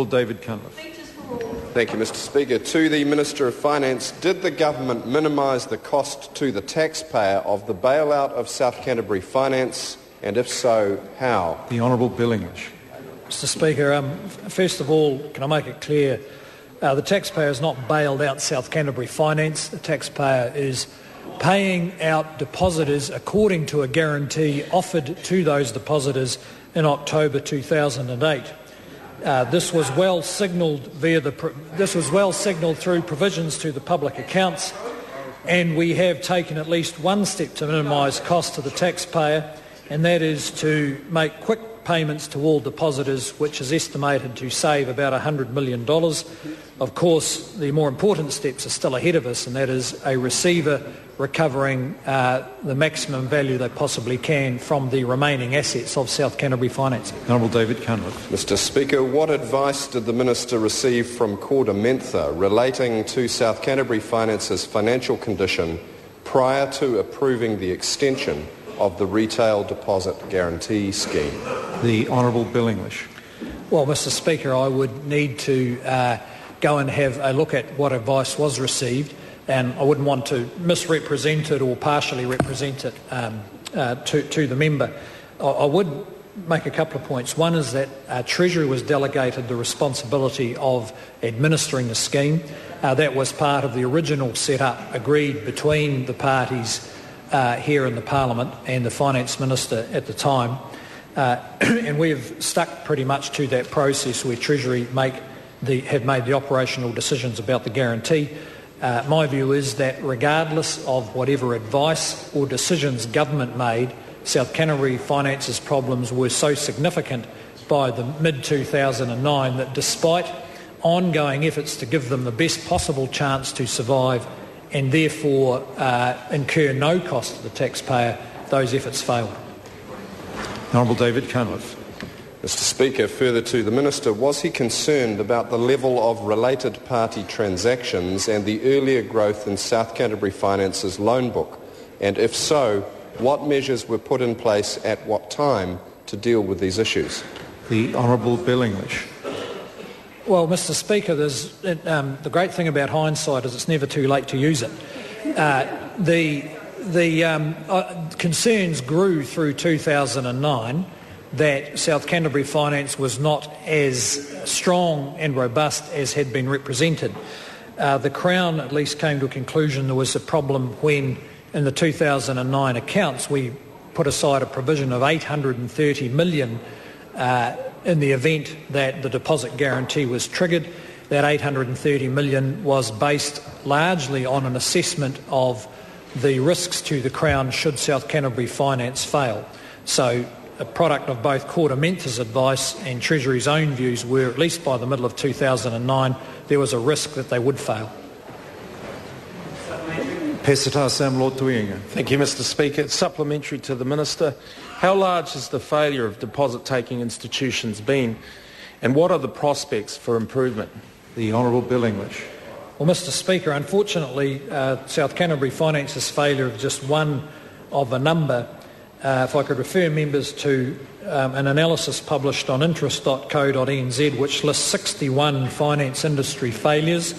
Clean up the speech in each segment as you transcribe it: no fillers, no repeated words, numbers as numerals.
David Cunliffe. Thank you, Mr Speaker. To the Minister of Finance, did the government minimise the cost to the taxpayer of the bailout of South Canterbury Finance, and if so, how? The Honourable Bill English. Mr Speaker, first of all, can I make it clear, the taxpayer has not bailed out South Canterbury Finance. The taxpayer is paying out depositors according to a guarantee offered to those depositors in October 2008. This was well signalled through provisions to the public accounts, and we have taken at least one step to minimise costs to the taxpayer, and that is to make quick payments to all depositors, which is estimated to save about $100 million. Of course, the more important steps are still ahead of us, and that is a receiver recovering the maximum value they possibly can from the remaining assets of South Canterbury Finance. Honourable David Cunliffe. Mr Speaker, what advice did the Minister receive from Corda Mentha relating to South Canterbury Finance's financial condition prior to approving the extension of the Retail Deposit Guarantee Scheme? The Honourable Bill English. Well, Mr Speaker, I would need to go and have a look at what advice was received, and I wouldn't want to misrepresent it or partially represent it to the member. I would make a couple of points. One is that Treasury was delegated the responsibility of administering the scheme. That was part of the original setup agreed between the parties here in the Parliament and the Finance Minister at the time. And we have stuck pretty much to that process where Treasury have made the operational decisions about the guarantee. My view is that regardless of whatever advice or decisions government made, South Canterbury Finance's problems were so significant by the mid-2009 that despite ongoing efforts to give them the best possible chance to survive and therefore incur no cost to the taxpayer, those efforts failed. Honourable David Cunliffe. Mr Speaker, further to the Minister, was he concerned about the level of related party transactions and the earlier growth in South Canterbury Finance's loan book? And if so, what measures were put in place at what time to deal with these issues? The Honourable Bill English. Well, Mr Speaker, the great thing about hindsight is it's never too late to use it. The concerns grew through 2009 that South Canterbury Finance was not as strong and robust as had been represented. The Crown at least came to a conclusion there was a problem when, in the 2009 accounts, we put aside a provision of $830 million in the event that the deposit guarantee was triggered. That $830 million was based largely on an assessment of the risks to the Crown should South Canterbury Finance fail. So a product of both Corda Mentha's advice and Treasury's own views were, at least by the middle of 2009, there was a risk that they would fail. Pesata Sam Lotu-Iiga. Thank you, Mr Speaker. Supplementary to the Minister. How large has the failure of deposit-taking institutions been, and what are the prospects for improvement? The Honourable Bill English. Well, Mr Speaker, unfortunately, South Canterbury Finance's failure is just one of a number. If I could refer members to an analysis published on interest.co.nz which lists 61 finance industry failures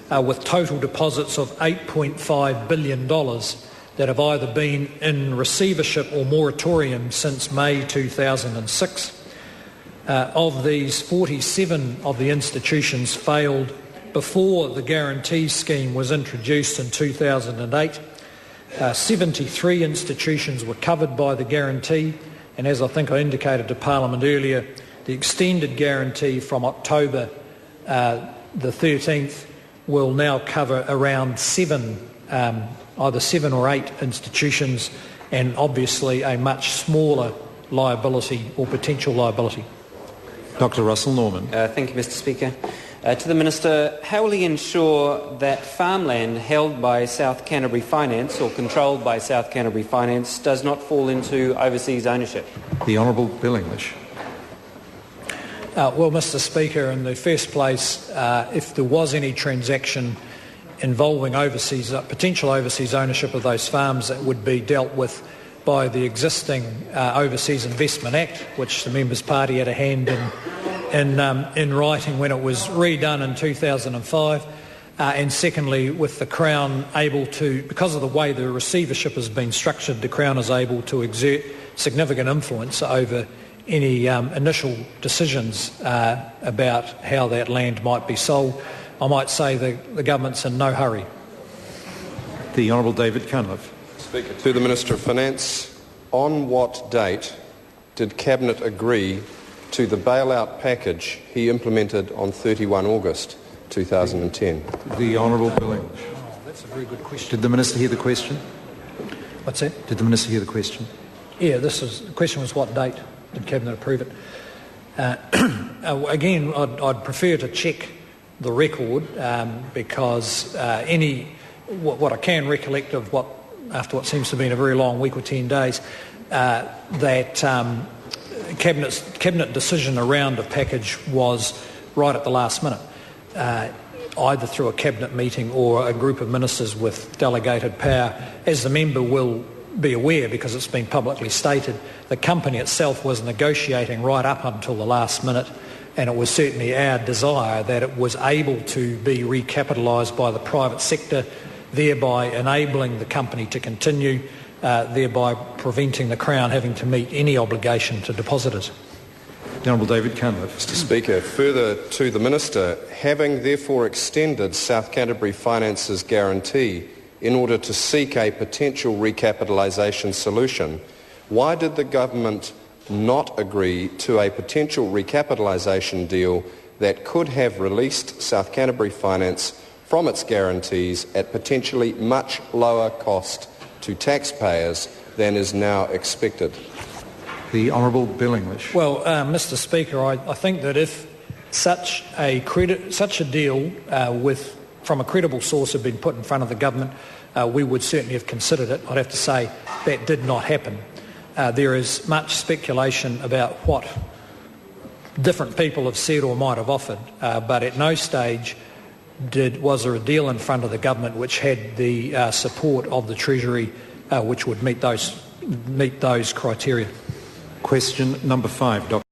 with total deposits of $8.5 billion that have either been in receivership or moratorium since May 2006. Of these, 47 of the institutions failed before the guarantee scheme was introduced in 2008. 73 institutions were covered by the guarantee, and as I think I indicated to Parliament earlier, the extended guarantee from October the 13th will now cover around either 7 or 8 institutions, and obviously a much smaller liability or potential liability. Dr Russel Norman. Thank you, Mr Speaker. To the Minister, how will he ensure that farmland held by South Canterbury Finance or controlled by South Canterbury Finance does not fall into overseas ownership? The Honourable Bill English. Well, Mr Speaker, in the first place, if there was any transaction involving potential overseas ownership of those farms, that would be dealt with by the existing Overseas Investment Act, which the Members' Party had a hand in writing when it was redone in 2005, and secondly, with the Crown able to, because of the way the receivership has been structured, the Crown is able to exert significant influence over any initial decisions about how that land might be sold. I might say the government's in no hurry. The Honourable David Cunliffe. Speaker, to the Minister of Finance, on what date did Cabinet agree to the bailout package he implemented on 31 August 2010? The Honourable Bill English. Oh, that's a very good question. Did the Minister hear the question? What's that? Did the Minister hear the question? Yeah, the question was what date did Cabinet approve it? Again, I'd prefer to check the record because what I can recollect of after what seems to have been a very long week or 10 days, that Cabinet decision around a package was right at the last minute, either through a Cabinet meeting or a group of ministers with delegated power. As the member will be aware, because it's been publicly stated, the company itself was negotiating right up until the last minute, and it was certainly our desire that it was able to be recapitalised by the private sector, thereby enabling the company to continue, thereby preventing the Crown having to meet any obligation to depositors. The Honourable David Cunliffe. Mr. Speaker, further to the Minister, having therefore extended South Canterbury Finance's guarantee in order to seek a potential recapitalisation solution, why did the government not agree to a potential recapitalisation deal that could have released South Canterbury Finance from its guarantees at potentially much lower cost to taxpayers than is now expected? The Honourable Bill English. Well, Mr. Speaker, I think that if such a deal from a credible source had been put in front of the government, we would certainly have considered it. I'd have to say that did not happen. There is much speculation about what different people have said or might have offered, but at no stage was there a deal in front of the government which had the support of the Treasury, which would meet those criteria. Question number 5, Dr.